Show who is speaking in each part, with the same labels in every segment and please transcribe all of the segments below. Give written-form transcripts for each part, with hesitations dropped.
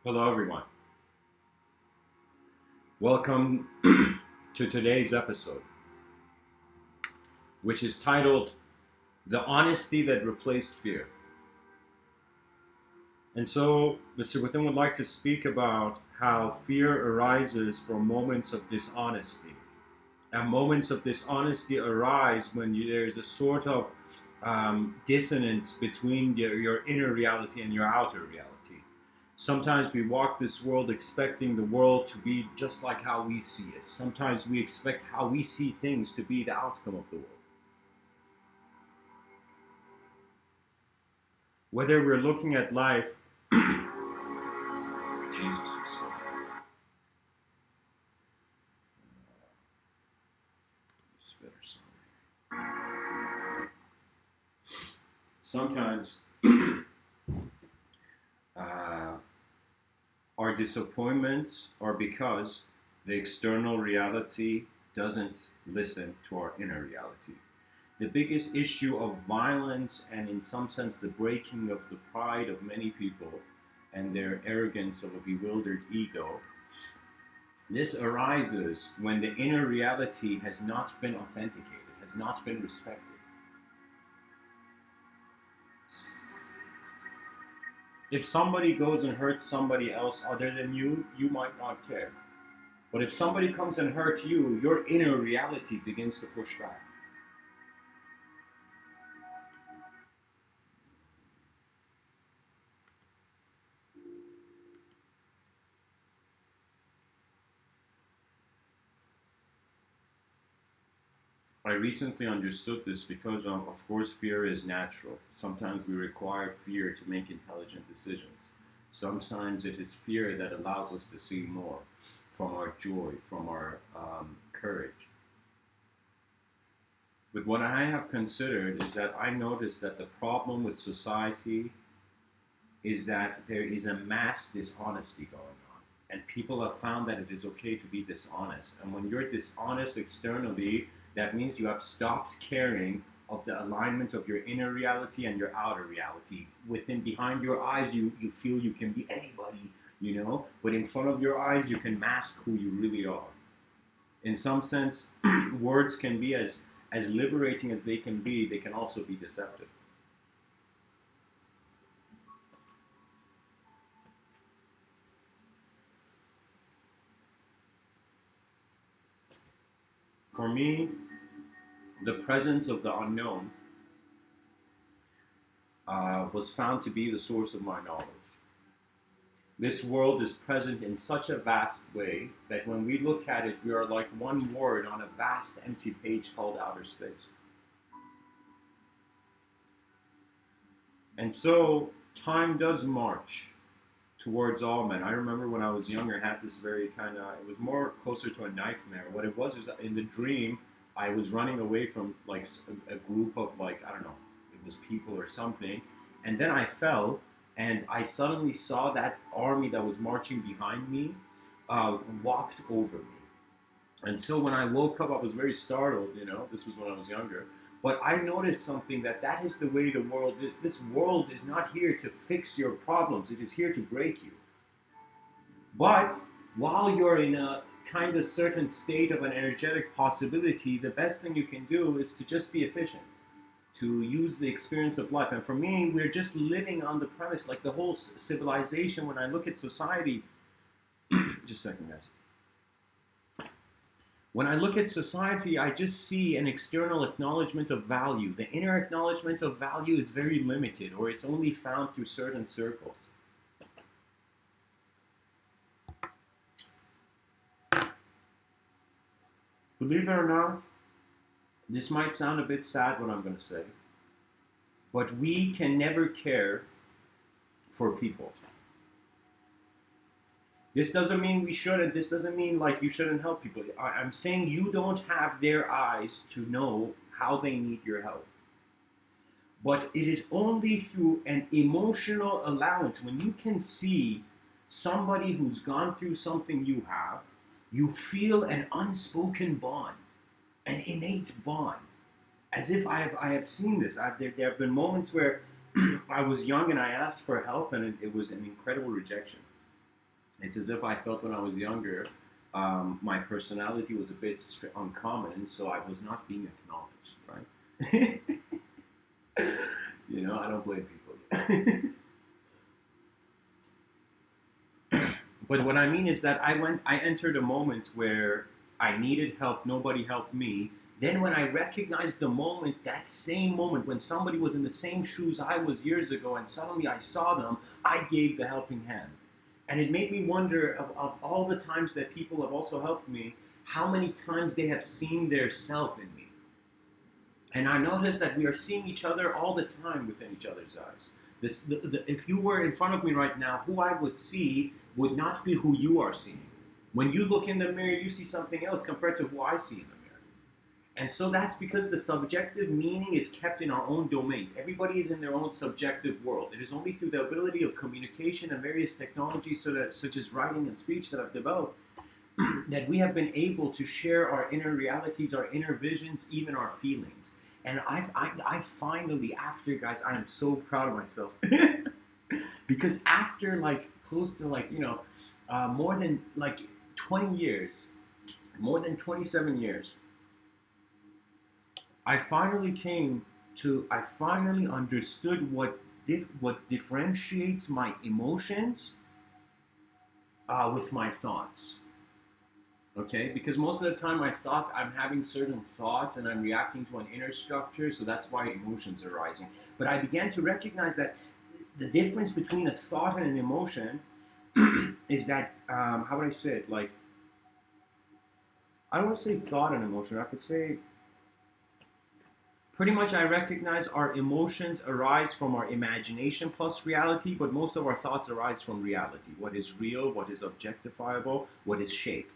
Speaker 1: Hello, everyone. Welcome to today's episode, which is titled The Honesty That Replaced Fear. And so, Mr. Within would like to speak about how fear arises from moments of dishonesty. And moments of dishonesty arise when there's a sort of dissonance between your inner reality and your outer reality. Sometimes we walk this world expecting the world to be just like how we see it. Sometimes we expect how we see things to be the outcome of the world. Whether we're looking at life, Jesus is so sometimes uh, our disappointments are because the external reality doesn't listen to our inner reality. The biggest issue of violence and, in some sense, the breaking of the pride of many people and their arrogance of a bewildered ego, this arises when the inner reality has not been authenticated, has not been respected. If somebody goes and hurts somebody else other than you, you might not care. But if somebody comes and hurts you, your inner reality begins to push back. I recently understood this because, of course, fear is natural. Sometimes we require fear to make intelligent decisions. Sometimes it is fear that allows us to see more from our joy, from our courage. But what I have considered is that I noticed that the problem with society is that there is a mass dishonesty going on. And people have found that it is okay to be dishonest. And when you're dishonest externally, that means you have stopped caring of the alignment of your inner reality and your outer reality. Behind your eyes, you feel you can be anybody, but in front of your eyes, you can mask who you really are. In some sense, words can be as liberating as they can also be deceptive. For me, the presence of the unknown was found to be the source of my knowledge. This world is present in such a vast way that when we look at it, we are like one word on a vast empty page called outer space. And so time does march towards all men. I remember when I was younger, I had this very it was more closer to a nightmare. What it was is that in the dream, I was running away from like a group of I don't know, it was people or something. And then I fell and I suddenly saw that army that was marching behind me walked over me. And so when I woke up, I was very startled, this was when I was younger. But I noticed something that is the way the world is. This world is not here to fix your problems, it is here to break you. But while you're in a kind of certain state of an energetic possibility, the best thing you can do is to just be efficient, to use the experience of life. And for me, we're just living on the premise, like the whole civilization. When I look at society, just a second, guys. When I look at society, I just see an external acknowledgement of value. The inner acknowledgement of value is very limited, or it's only found through certain circles. Believe it or not, this might sound a bit sad what I'm going to say, but we can never care for people. This doesn't mean we shouldn't. This doesn't mean like you shouldn't help people. I'm saying you don't have their eyes to know how they need your help. But it is only through an emotional allowance, when you can see somebody who's gone through something you have, you feel an unspoken bond, an innate bond. As if I have seen this. There have been moments where I was young and I asked for help and it was an incredible rejection. It's as if I felt when I was younger, my personality was a bit uncommon, so I was not being acknowledged, right? I don't blame people. But what I mean is that I entered a moment where I needed help, nobody helped me. Then when I recognized the moment, that same moment, when somebody was in the same shoes I was years ago and suddenly I saw them, I gave the helping hand. And it made me wonder of all the times that people have also helped me, how many times they have seen their self in me. And I noticed that we are seeing each other all the time within each other's eyes. If you were in front of me right now, who I would see would not be who you are seeing. When you look in the mirror, you see something else compared to who I see in the mirror. And so that's because the subjective meaning is kept in our own domains. Everybody is in their own subjective world. It is only through the ability of communication and various technologies such as writing and speech that I've developed that we have been able to share our inner realities, our inner visions, even our feelings. And I finally, after, guys, I am so proud of myself. Because after close to more than 20 years, more than 27 years, I finally understood what differentiates my emotions with my thoughts. Okay, because most of the time I'm having certain thoughts and I'm reacting to an inner structure, so that's why emotions are rising. But I began to recognize that the difference between a thought and an emotion is that, how would I say it? I don't want to say thought and emotion, I could say, pretty much I recognize our emotions arise from our imagination plus reality, but most of our thoughts arise from reality. What is real, what is objectifiable, what is shaped.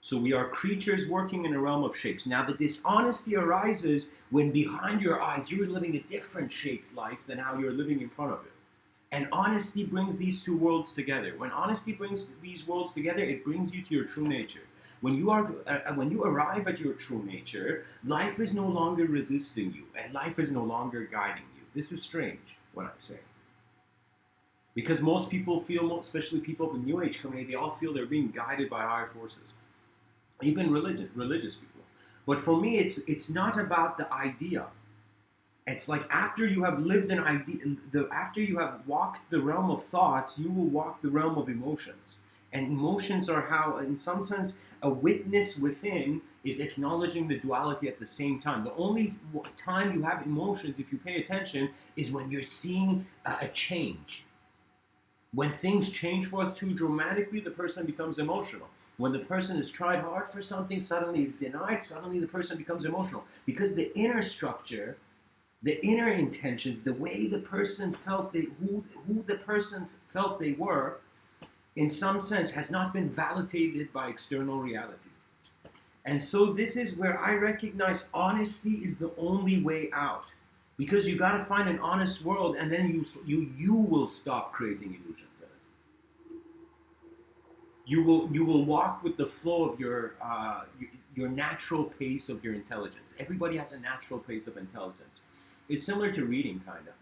Speaker 1: So we are creatures working in a realm of shapes. Now the dishonesty arises when behind your eyes you're living a different shaped life than how you're living in front of it. And honesty brings these two worlds together. When honesty brings these worlds together, it brings you to your true nature. When you arrive at your true nature, life is no longer resisting you, and life is no longer guiding you. This is strange, what I'm saying. Because most people feel, especially people of the New Age community, they all feel they're being guided by higher forces. Even religious people. But for me, it's not about the idea. It's like after you have lived an idea, after you have walked the realm of thoughts, you will walk the realm of emotions. And emotions are how, in some sense, a witness within is acknowledging the duality at the same time. The only time you have emotions, if you pay attention, is when you're seeing a change. When things change for us too dramatically, the person becomes emotional. When the person has tried hard for something, suddenly is denied, suddenly the person becomes emotional. Because the inner structure, the inner intentions, the way the person felt, who the person felt they were, in some sense, has not been validated by external reality. And so this is where I recognize honesty is the only way out. Because you got to find an honest world, and then you will stop creating illusions in it. You will walk with the flow of your natural pace of your intelligence. Everybody has a natural pace of intelligence. It's similar to reading, kind of.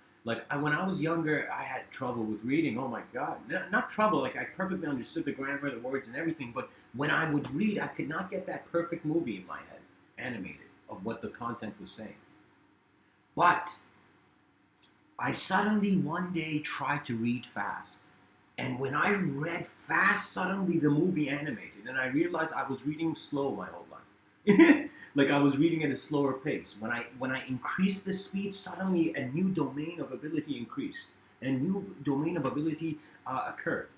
Speaker 1: When I was younger, I had trouble with reading. Oh my God, not trouble. I perfectly understood the grammar, the words, and everything. But when I would read, I could not get that perfect movie in my head, animated, of what the content was saying. But I suddenly one day tried to read fast. And when I read fast, suddenly the movie animated, and I realized I was reading slow my whole life. I was reading at a slower pace. When I increased the speed, suddenly a new domain of ability increased, and a new domain of ability occurred.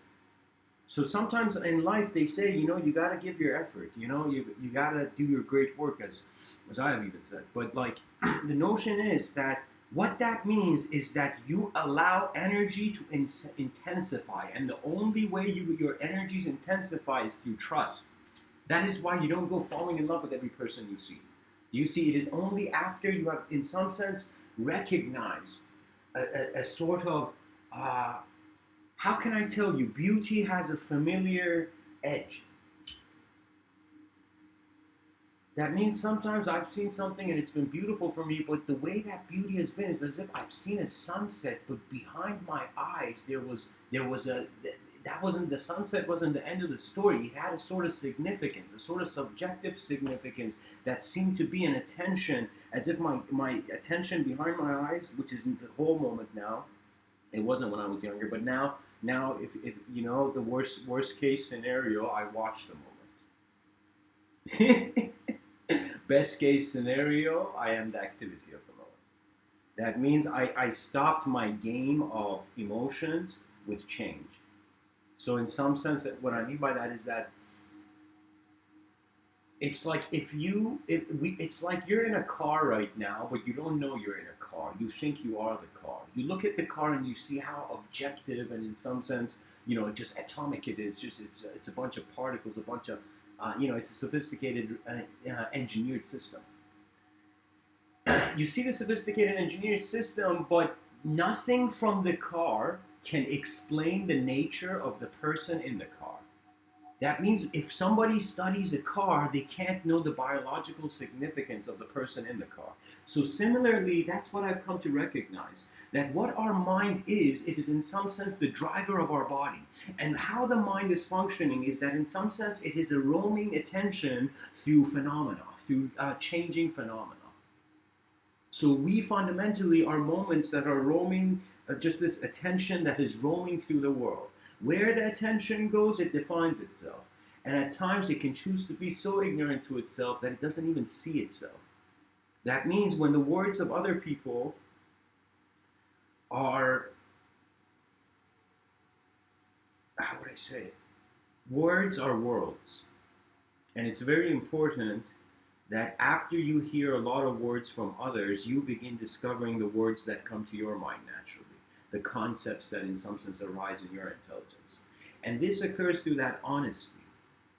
Speaker 1: So sometimes in life they say, you gotta give your effort. You gotta do your great work, as I have even said. But the notion is that what that means is that you allow energy to intensify, and the only way your energies intensify is through trust. That is why you don't go falling in love with every person you see. You see, it is only after you have, in some sense, recognized a sort of, how can I tell you, beauty has a familiar edge. That means sometimes I've seen something and it's been beautiful for me, but the way that beauty has been is as if I've seen a sunset, but behind my eyes there was that wasn't the sunset, wasn't the end of the story. It had a sort of significance, a sort of subjective significance that seemed to be an attention, as if my attention behind my eyes, which is the whole moment now. It wasn't when I was younger, but now if you know the worst case scenario, I watch the moment. Best case scenario, I am the activity of the moment. That means I stopped my game of emotions with change. So in some sense, what I mean by that is that it's like it's like you're in a car right now, but you don't know you're in a car. You think you are the car. You look at the car and you see how objective and in some sense, just atomic it is. Just it's a bunch of particles, a bunch of, it's a sophisticated engineered system. You see the sophisticated engineered system, but nothing from the car can explain the nature of the person in the car. That means if somebody studies a car, they can't know the biological significance of the person in the car. So similarly, that's what I've come to recognize, that what our mind is, it is in some sense the driver of our body. And how the mind is functioning is that in some sense it is a roaming attention through phenomena, through changing phenomena. So we fundamentally are moments that are roaming, just this attention that is roaming through the world. Where the attention goes, it defines itself. And at times it can choose to be so ignorant to itself that it doesn't even see itself. That means when the words of other people are, how would I say it? Words are worlds. And it's very important that after you hear a lot of words from others, you begin discovering the words that come to your mind naturally, the concepts that in some sense arise in your intelligence. And this occurs through that honesty.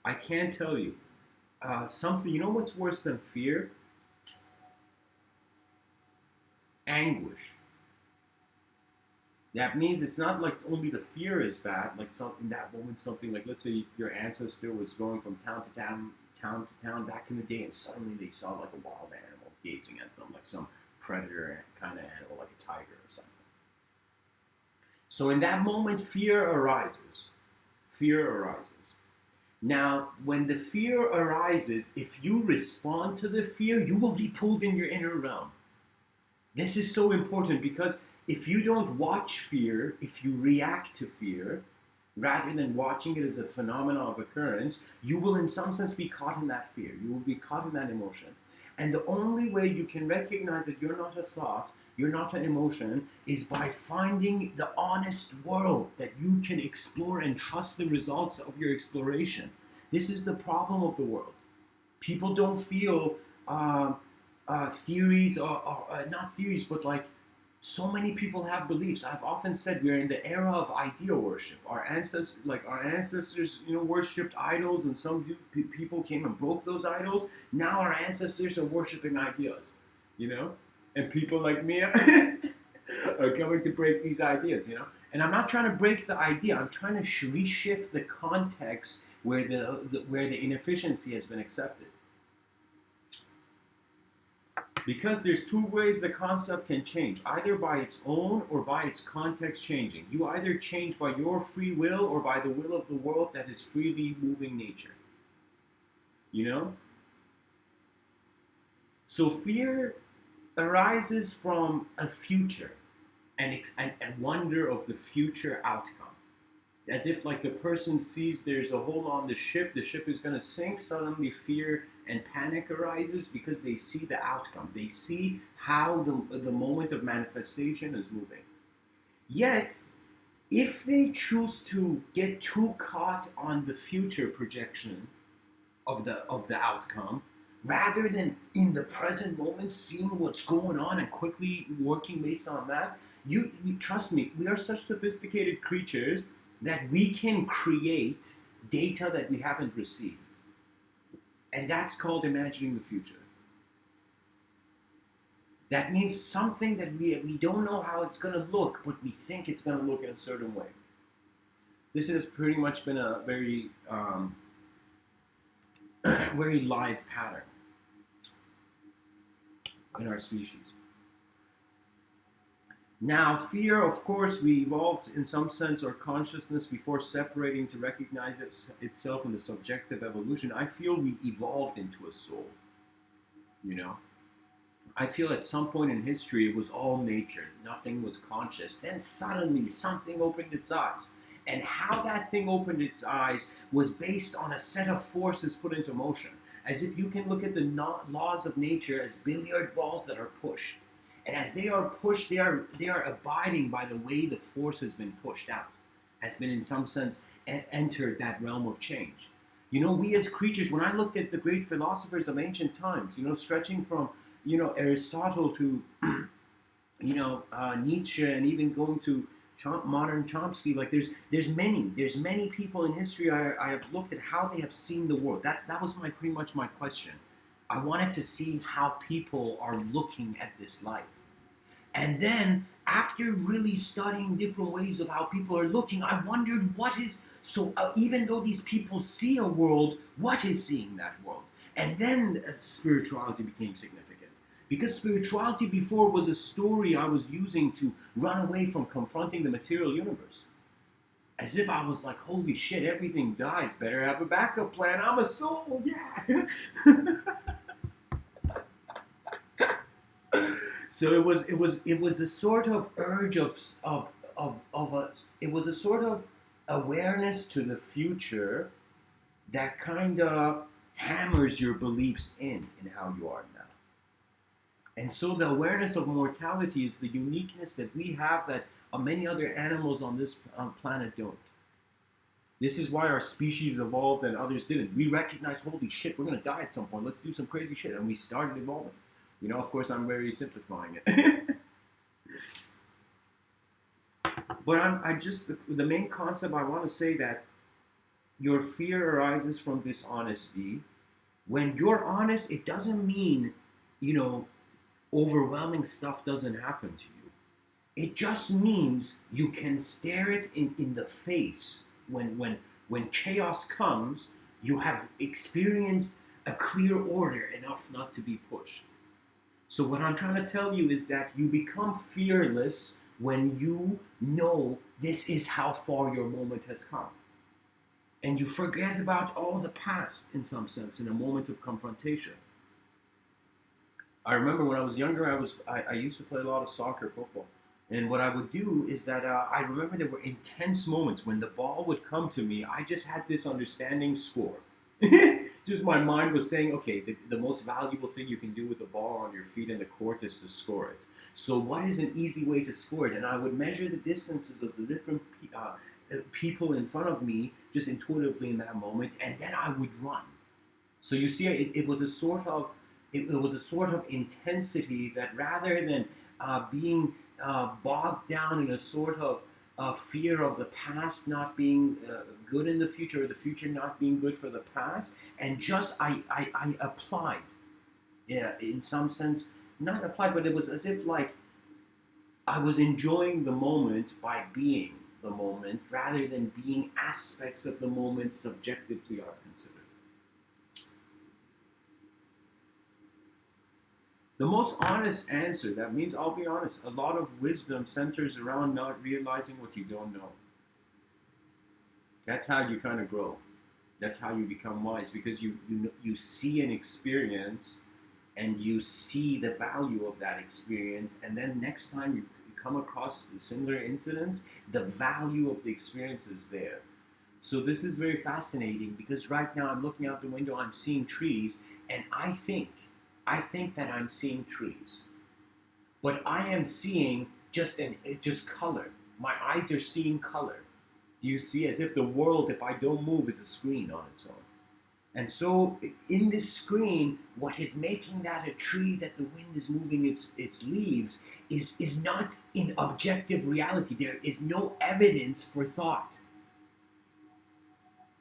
Speaker 1: I can tell you, something, what's worse than fear? Anguish. That means it's not like only the fear is bad, like in that moment something like, let's say your ancestor was going from town to town back in the day, and suddenly they saw like a wild animal gazing at them, like some predator kind of animal, like a tiger or something. So in that moment, fear arises. Fear arises. Now, when the fear arises, if you respond to the fear, you will be pulled in your inner realm. This is so important because if you don't watch fear, if you react to fear, rather than watching it as a phenomenon of occurrence, you will in some sense be caught in that fear. You will be caught in that emotion. And the only way you can recognize that you're not a thought, you're not an emotion, is by finding the honest world that you can explore and trust the results of your exploration. This is the problem of the world. People don't feel theories, or not theories, but like so many people have beliefs. I've often said we're in the era of idea worship. Our ancestors, worshipped idols, and some people came and broke those idols. Now our ancestors are worshiping ideas, and people like me are coming to break these ideas, And I'm not trying to break the idea. I'm trying to reshift the context where the inefficiency has been accepted. Because there's two ways the concept can change, either by its own or by its context changing. You either change by your free will or by the will of the world that is freely moving nature. So fear arises from a future and a wonder of the future outcome. As if like the person sees there's a hole on the ship is going to sink, suddenly fear and panic arises because they see the outcome. They see how the moment of manifestation is moving. Yet, if they choose to get too caught on the future projection of the outcome, rather than in the present moment seeing what's going on and quickly working based on that, you trust me, we are such sophisticated creatures that we can create data that we haven't received. And that's called imagining the future. That means something that we don't know how it's going to look, but we think it's going to look in a certain way. This has pretty much been a very, very live pattern in our species. Now, fear, of course, we evolved in some sense our consciousness before separating to recognize itself in the subjective evolution. I feel we evolved into a soul, you know? I feel at some point in history it was all nature, nothing was conscious. Then suddenly something opened its eyes. And how that thing opened its eyes was based on a set of forces put into motion. As if you can look at the laws of nature as billiard balls that are pushed. And as they are pushed, they are abiding by the way the force has been pushed out, has been in some sense entered that realm of change. You know, we as creatures, when I looked at the great philosophers of ancient times, you know, stretching from Aristotle to Nietzsche, and even going to modern Chomsky. Like there's many people in history I have looked at how they have seen the world. That was pretty much my question. I wanted to see how people are looking at this life. And then after really studying different ways of how people are looking, I wondered what is so even though these people see a world, what is seeing that world? And then spirituality became significant. Because spirituality before was a story I was using to run away from confronting the material universe. As if I was like, holy shit, everything dies, better have a backup plan. I'm a soul, yeah. So it was a sort of urge it was a sort of awareness to the future that kind of hammers your beliefs in how you are now. And so the awareness of mortality is the uniqueness that we have that many other animals on this planet don't. This is why our species evolved and others didn't. We recognize, holy shit, we're going to die at some point. Let's do some crazy shit. And we started evolving. You know, of course, I'm very simplifying it. But the main concept I want to say that your fear arises from dishonesty. When you're honest, it doesn't mean, overwhelming stuff doesn't happen to you. It just means you can stare it in the face. When chaos comes, you have experienced a clear order enough not to be pushed. So what I'm trying to tell you is that you become fearless when you know this is how far your moment has come. And you forget about all the past, in some sense, in a moment of confrontation. I remember when I was younger, I used to play a lot of soccer, football. And what I would do is that I remember there were intense moments when the ball would come to me. I just had this understanding, score. Just my mind was saying, okay, the most valuable thing you can do with the ball on your feet in the court is to score it. So what is an easy way to score it? And I would measure the distances of the different people in front of me just intuitively in that moment, and then I would run. So you see, it was a sort of intensity that rather than being bogged down in a sort of fear of the past not being good in the future, or the future not being good for the past, and just I applied, in some sense, not applied, but it was as if like I was enjoying the moment by being the moment rather than being aspects of the moment subjectively are considered. The most honest answer, that means I'll be honest, a lot of wisdom centers around not realizing what you don't know. That's how you kind of grow. That's how you become wise, because you see an experience and you see the value of that experience, and then next time you come across similar incidents, the value of the experience is there. So this is very fascinating, because right now I'm looking out the window, I'm seeing trees, and I think that I'm seeing trees. But I am seeing just color. My eyes are seeing color. You see, as if the world, if I don't move, is a screen on its own. And so in this screen, what is making that a tree that the wind is moving its leaves is not in objective reality. There is no evidence for thought.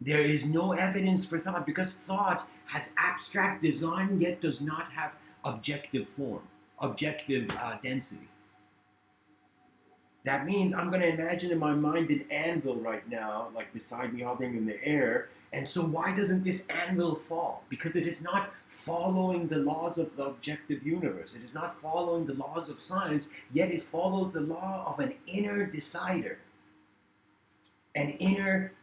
Speaker 1: There is no evidence for thought, because thought has abstract design yet does not have objective form, objective density. That means I'm going to imagine in my mind an anvil right now, like beside me hovering in the air. And so, why doesn't this anvil fall? Because it is not following the laws of the objective universe. It is not following the laws of science, yet it follows the law of an inner decider, an inner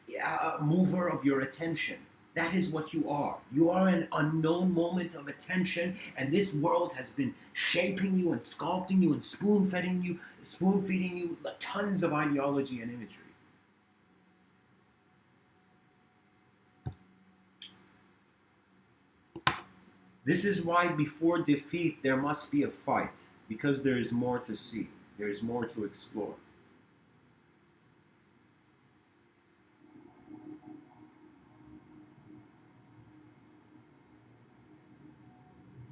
Speaker 1: mover of your attention. That is what you are. You are an unknown moment of attention, and this world has been shaping you and sculpting you and spoon feeding you tons of ideology and imagery. This is why before defeat there must be a fight, because there is more to see, there is more to explore.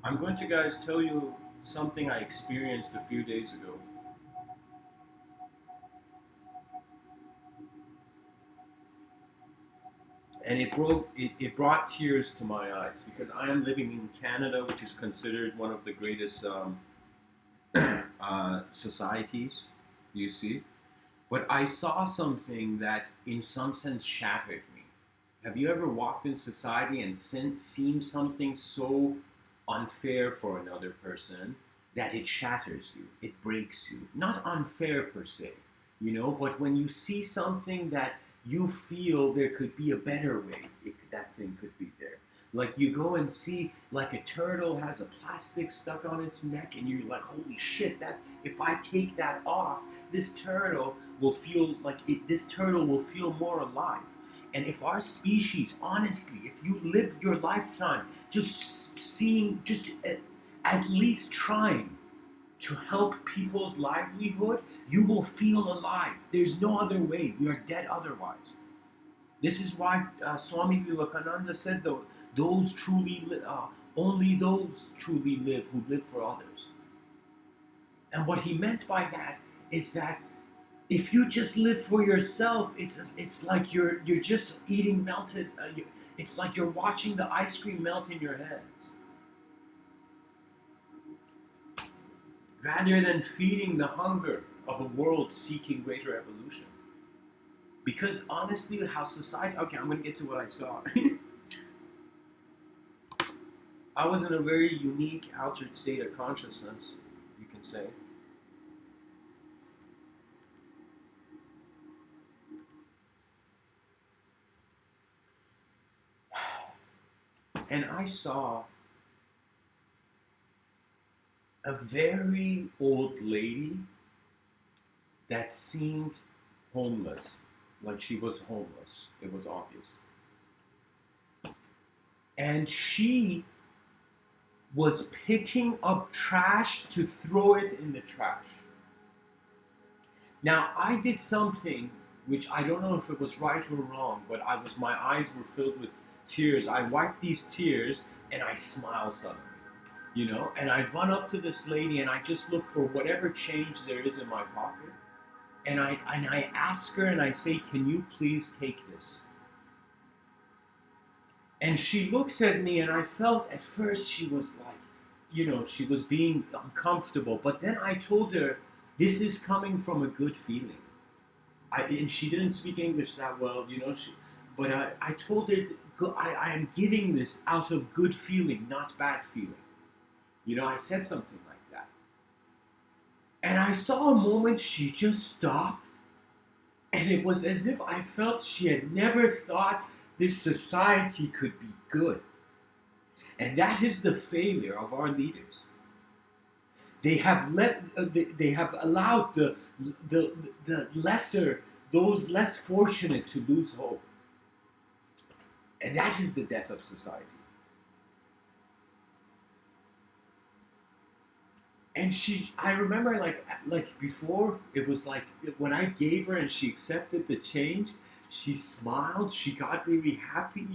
Speaker 1: I'm going to guys tell you something I experienced a few days ago. And it brought tears to my eyes because I am living in Canada, which is considered one of the greatest societies, you see. But I saw something that, in some sense, shattered me. Have you ever walked in society and seen something so unfair for another person that it shatters you, it breaks you? Not unfair per se, but when you see something that you feel there could be a better way, that thing could be there. Like you go and see, like a turtle has a plastic stuck on its neck, and you're like, holy shit! That if I take that off, this turtle will feel like it. This turtle will feel more alive. And if our species, honestly, if you live your lifetime just seeing, just at least trying to help people's livelihood, you will feel alive. There's no other way. We are dead otherwise. This is why Swami Vivekananda said, those truly, only those truly live who live for others. And what he meant by that is that if you just live for yourself, it's like you're just eating melted. It's like you're watching the ice cream melt in your hands, rather than feeding the hunger of a world seeking greater evolution. Because honestly, how society... Okay, I'm going to get to what I saw. I was in a very unique, altered state of consciousness, you can say. And I saw a very old lady that seemed homeless. Like she was homeless. It was obvious. And she was picking up trash to throw it in the trash. Now, I did something which I don't know if it was right or wrong, but my eyes were filled with tears. I wiped these tears and I smiled suddenly, and I run up to this lady and I just look for whatever change there is in my pocket. And I ask her and I say, can you please take this? And she looks at me, and I felt at first she was like, she was being uncomfortable. But then I told her, this is coming from a good feeling. And she didn't speak English that well, but I told her, I am giving this out of good feeling, not bad feeling. I said something like that. And I saw a moment she just stopped. And it was as if I felt she had never thought this society could be good. And that is the failure of our leaders. They have they have allowed the lesser, those less fortunate, to lose hope. And that is the death of society. And I remember like before, it was like when I gave her and she accepted the change, she smiled, she got really happy,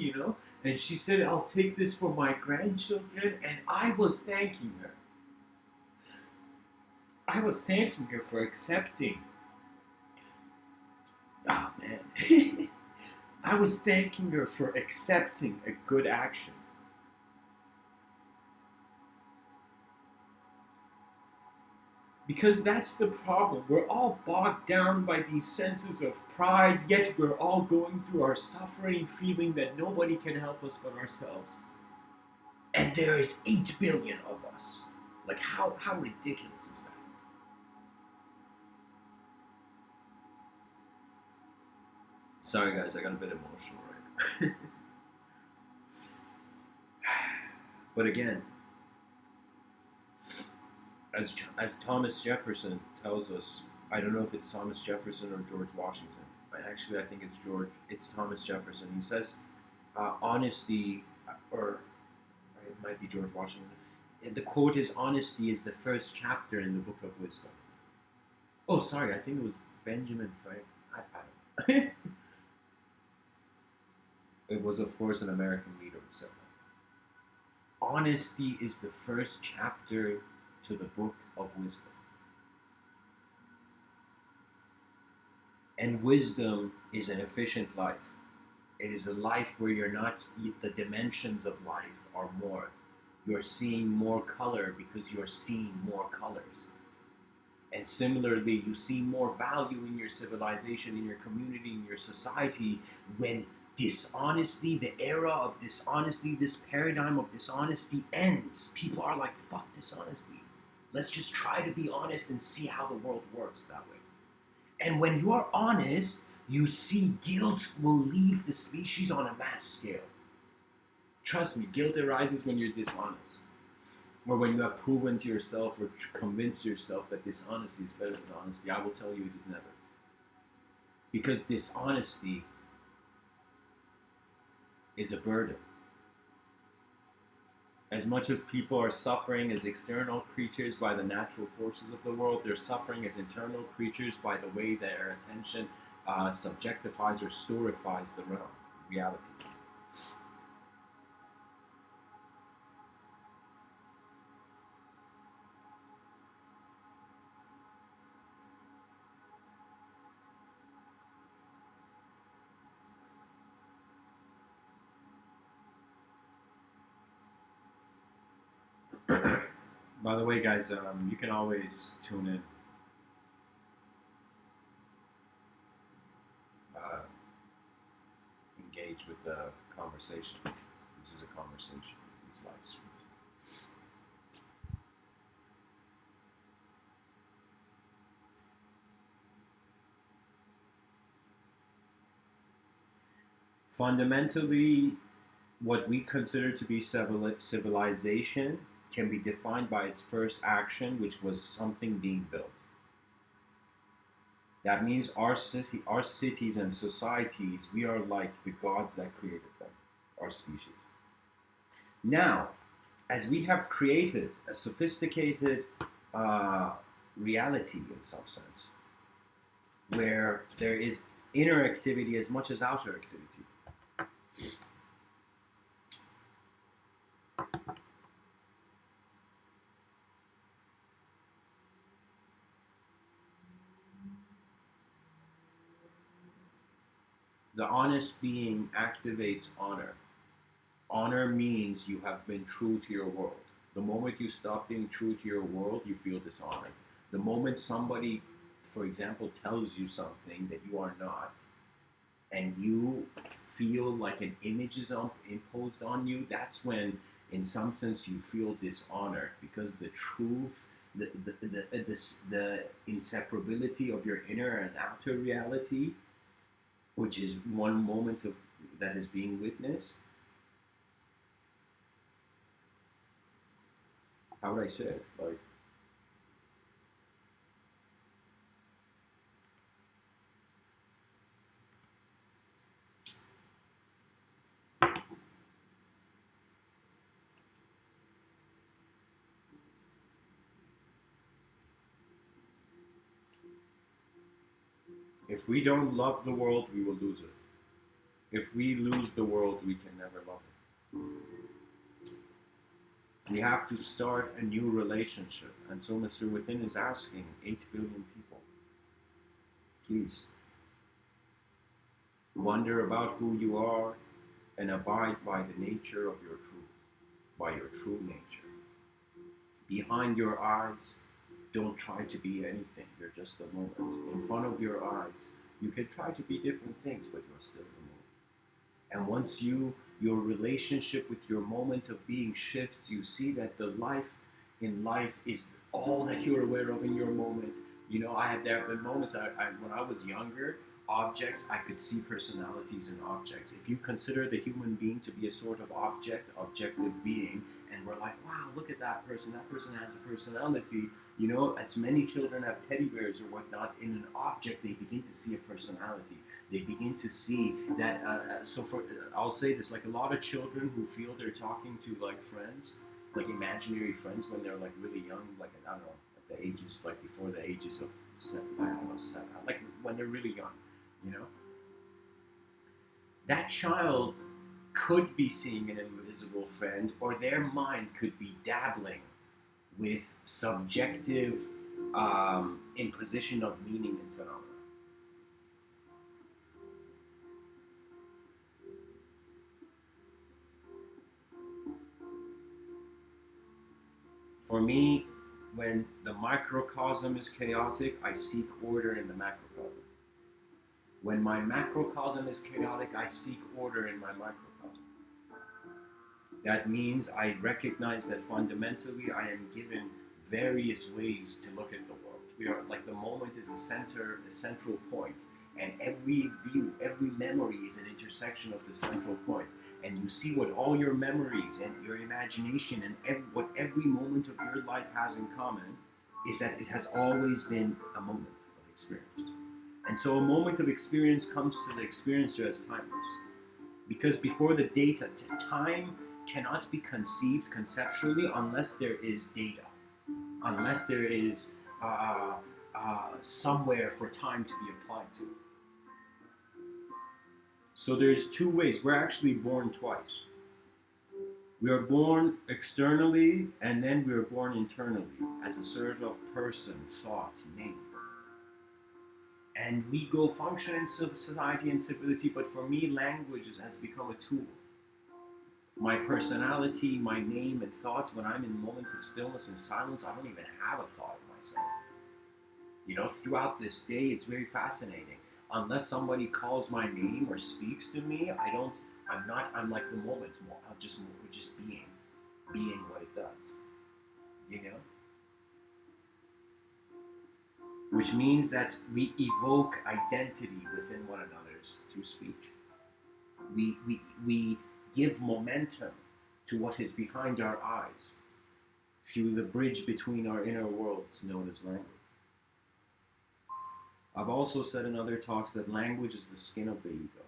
Speaker 1: and she said, I'll take this for my grandchildren, and I was thanking her. I was thanking her for accepting. Ah, man. I was thanking her for accepting a good action. Because that's the problem. We're all bogged down by these senses of pride, yet we're all going through our suffering, feeling that nobody can help us but ourselves. And there is 8 billion of us. Like, how ridiculous is that? Sorry, guys, I got a bit emotional right now. But again, as Thomas Jefferson tells us, I don't know if it's Thomas Jefferson or George Washington. Actually, I think it's Thomas Jefferson. He says, honesty, or it might be George Washington. The quote is, honesty is the first chapter in the book of wisdom. Oh, sorry, I think it was Benjamin Franklin. I don't know. It was, of course, an American leader who said that. Honesty is the first chapter to the book of wisdom. And wisdom is an efficient life. It is a life where you're not, the dimensions of life are more. You're seeing more color because you're seeing more colors. And similarly, you see more value in your civilization, in your community, in your society, when dishonesty, the era of dishonesty, this paradigm of dishonesty ends. People are like, fuck dishonesty. Let's just try to be honest and see how the world works that way. And when you are honest, you see guilt will leave the species on a mass scale. Trust me, guilt arises when you're dishonest. Or when you have proven to yourself or convinced yourself that dishonesty is better than honesty. I will tell you it is never. Because dishonesty is a burden. As much as people are suffering as external creatures by the natural forces of the world, they're suffering as internal creatures by the way their attention subjectifies or storifies the realm, reality. By the way, guys, you can always tune in. Engage with the conversation. This is a conversation. These live streams. Fundamentally, what we consider to be civilization can be defined by its first action, which was something being built. That means our cities and societies, we are like the gods that created them, our species. Now, as we have created a sophisticated reality in some sense, where there is inner activity as much as outer activity. The honest being activates honor. Honor means you have been true to your world. The moment you stop being true to your world, you feel dishonored. The moment somebody, for example, tells you something that you are not, and you feel like an image is imposed on you, that's when, in some sense, you feel dishonored, because the truth, the inseparability of your inner and outer reality, which is one moment of that is being witnessed. How would I say it? Like, if we don't love the world, we will lose it. If we lose the world, we can never love it. We have to start a new relationship. And so Mr. Within is asking 8 billion people, please, wonder about who you are and abide by the nature of your truth, by your true nature. Behind your eyes, Don't try to be anything. You're just a moment. In front of your eyes, you can try to be different things, but you're still a moment. And once your relationship with your moment of being shifts, you see that the life in life is all that you're aware of in your moment. There have been moments when I was younger, objects, I could see personalities in objects. If you consider the human being to be a sort of objective being, and we're like, wow, look at that person has a personality. As many children have teddy bears or whatnot, in an object they begin to see a personality. They begin to see that, I'll say this, like a lot of children who feel they're talking to like friends, like imaginary friends when they're like really young, like, I don't know, at the ages, like before the ages of seven, I don't know, seven, like when they're really young, you know? That child could be seeing an invisible friend, or their mind could be dabbling with subjective imposition of meaning and phenomena. For me, when the microcosm is chaotic, I seek order in the macrocosm. When my macrocosm is chaotic, I seek order in my microcosm. That means I recognize that fundamentally I am given various ways to look at the world. We are like, the moment is a central point, and every view, every memory is an intersection of the central point. And you see what all your memories and your imagination and what every moment of your life has in common is that it has always been a moment of experience. And so a moment of experience comes to the experiencer as timeless. Because before the data, time cannot be conceived conceptually unless there is data, unless there is somewhere for time to be applied to. So there's two ways. We're actually born twice. We are born externally, and then we are born internally as a sort of person, thought, name. And we go function in society and civility, but for me, language has become a tool. My personality, my name, and thoughts, when I'm in moments of stillness and silence, I don't even have a thought of myself. Throughout this day, it's very fascinating. Unless somebody calls my name or speaks to me, I'm like the moment. We're just being what it does. Which means that we evoke identity within one another through speech. We give momentum to what is behind our eyes through the bridge between our inner worlds known as language. I've also said in other talks that language is the skin of the ego,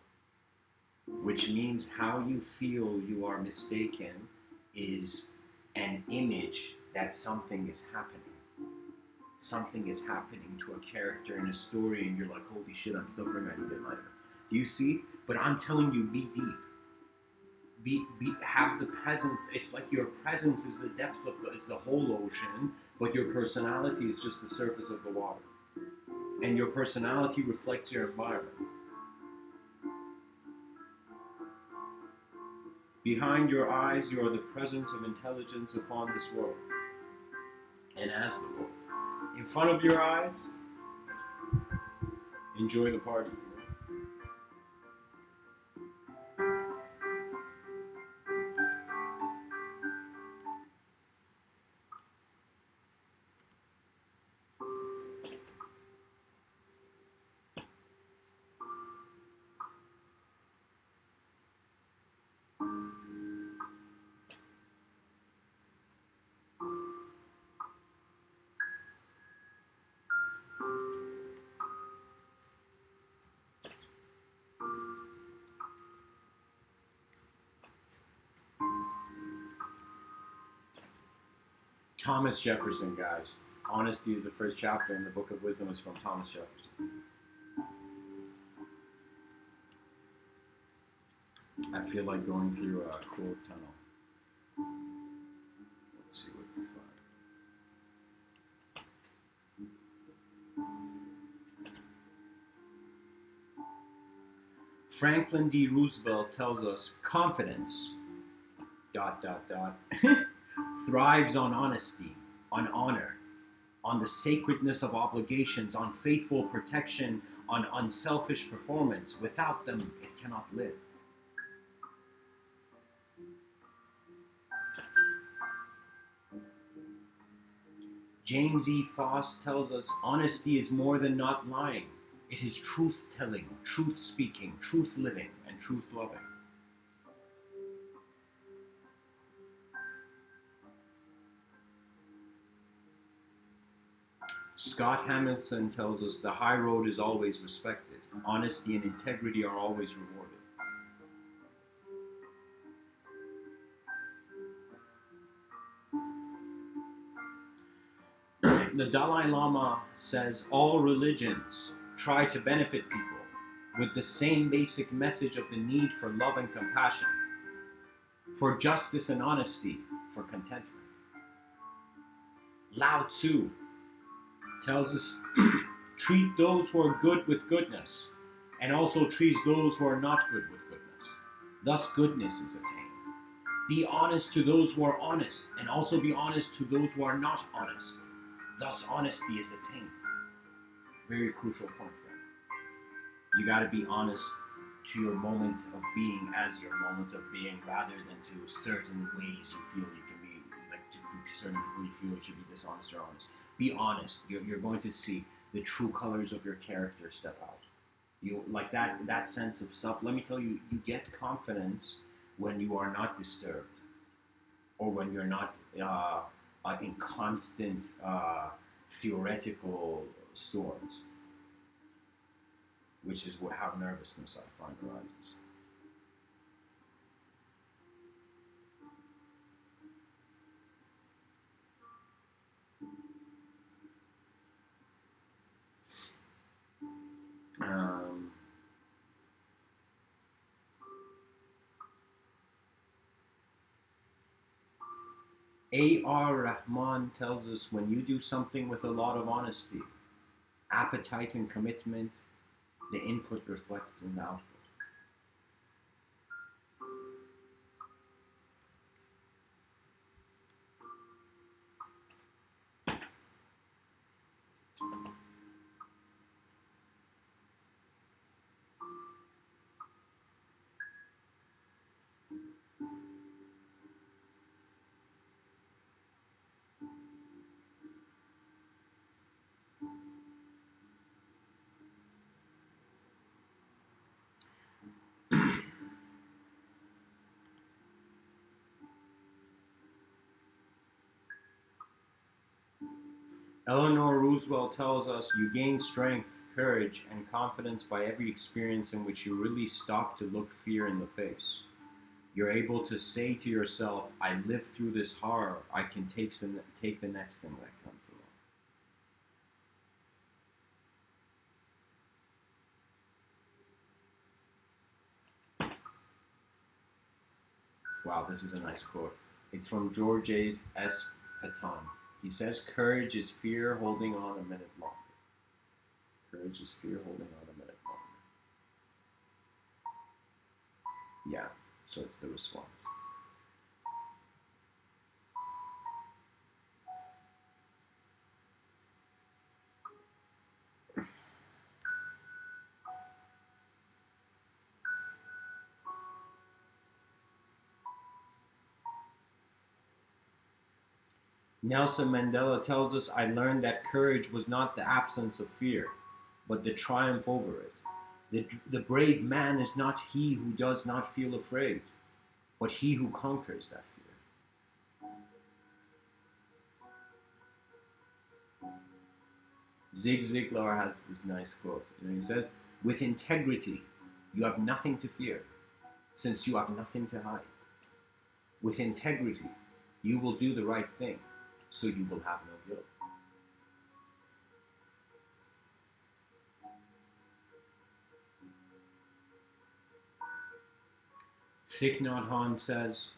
Speaker 1: which means how you feel you are mistaken is an image that something is happening. Something is happening to a character in a story, and you're like, holy shit, I'm suffering, I need enlightenment. Do you see? But I'm telling you, be deep. Have the presence. It's like your presence is the depth is the whole ocean, but your personality is just the surface of the water. And your personality reflects your environment. Behind your eyes, you are the presence of intelligence upon this world, and as the world. In front of your eyes, enjoy the party. Thomas Jefferson, guys. Honesty is the first chapter, and the Book of Wisdom is from Thomas Jefferson. I feel like going through a quote tunnel. Let's see what we find. Franklin D. Roosevelt tells us confidence, ... thrives on honesty, on honor, on the sacredness of obligations, on faithful protection, on unselfish performance. Without them, it cannot live. James E. Foss tells us honesty is more than not lying. It is truth-telling, truth-speaking, truth-living, and truth-loving. Scott Hamilton tells us the high road is always respected. Honesty and integrity are always rewarded. The Dalai Lama says all religions try to benefit people with the same basic message of the need for love and compassion, for justice and honesty, for contentment. Lao Tzu tells us treat those who are good with goodness, and also treat those who are not good with goodness. Thus goodness is attained. Be honest to those who are honest, and also be honest to those who are not honest. Thus honesty is attained. Very crucial point, right? You gotta be honest to your moment of being as your moment of being, rather than to certain ways you feel you can be, like to certain people you feel you should be dishonest or honest. Be honest. You're going to see the true colors of your character step out. You like that sense of self. Let me tell you, you get confidence when you are not disturbed, or when you're not in constant theoretical storms, which is how nervousness I find arises. A.R. Rahman tells us when you do something with a lot of honesty, appetite and commitment, the input reflects in the output. Eleanor Roosevelt tells us you gain strength, courage, and confidence by every experience in which you really stop to look fear in the face. You're able to say to yourself, I lived through this horror, I can take the next thing that comes along. Wow, this is a nice quote. It's from George S. Patton. He says, courage is fear holding on a minute longer. Courage is fear holding on a minute longer. Yeah, so it's the response. Nelson Mandela tells us, I learned that courage was not the absence of fear, but the triumph over it. The brave man is not he who does not feel afraid, but he who conquers that fear. Zig Ziglar has this nice quote. He says, with integrity, you have nothing to fear, since you have nothing to hide. With integrity, you will do the right thing, so you will have no guilt. Thich Nhat Hanh says,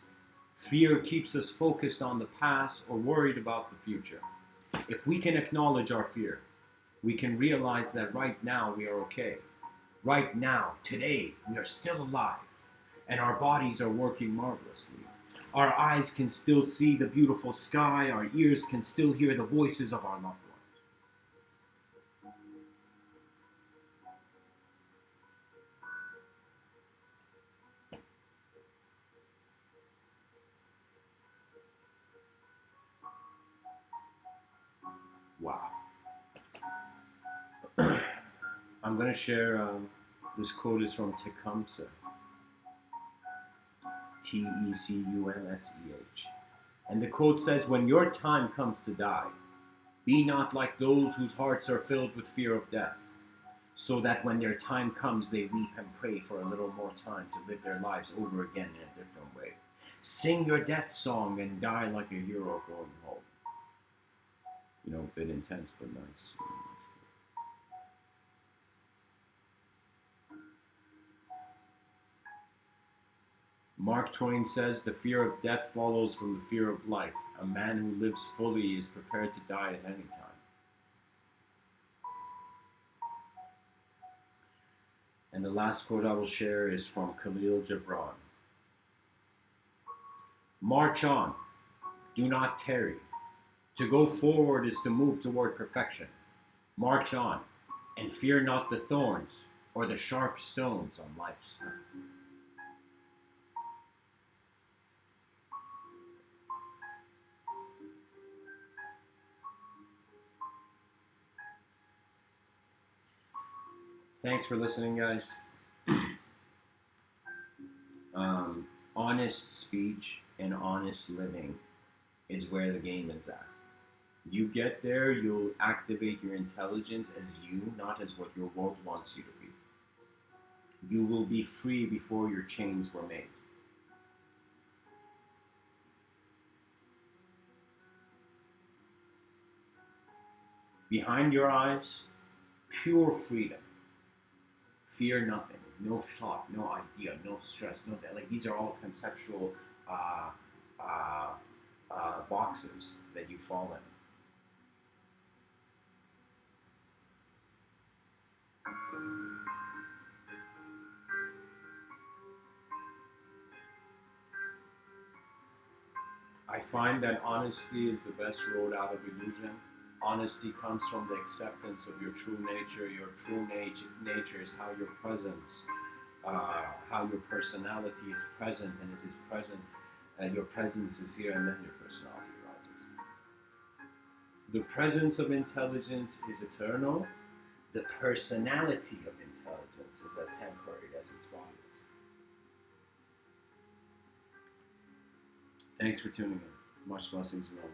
Speaker 1: fear keeps us focused on the past or worried about the future. If we can acknowledge our fear, we can realize that right now we are okay. Right now, today, we are still alive, and our bodies are working marvelously. Our eyes can still see the beautiful sky, our ears can still hear the voices of our loved ones. I'm going to share, this quote is from Tecumseh, Tecumseh. And the quote says, "When your time comes to die, be not like those whose hearts are filled with fear of death, so that when their time comes, they weep and pray for a little more time to live their lives over again in a different way. Sing your death song and die like a hero going home." You know, a bit intense, but nice. Mark Twain says, "The fear of death follows from the fear of life. A man who lives fully is prepared to die at any time." And the last quote I will share is from Khalil Gibran. "March on, do not tarry. To go forward is to move toward perfection. March on, and fear not the thorns or the sharp stones on life's path." Thanks for listening, guys. Honest speech and honest living is where the game is at. You get there, you'll activate your intelligence as you, not as what your world wants you to be. You will be free before your chains were made. Behind your eyes, pure freedom. Fear nothing. No thought, no idea, no stress, no that. Like, these are all conceptual uh, uh, boxes that you fall in. I find that honesty is the best road out of illusion. Honesty comes from the acceptance of your true nature. Your true nature is how your presence, how your personality is present, and it is present, and your presence is here, and then your personality rises. The presence of intelligence is eternal. The personality of intelligence is as temporary as its body is. Thanks for tuning in. Much blessings and all.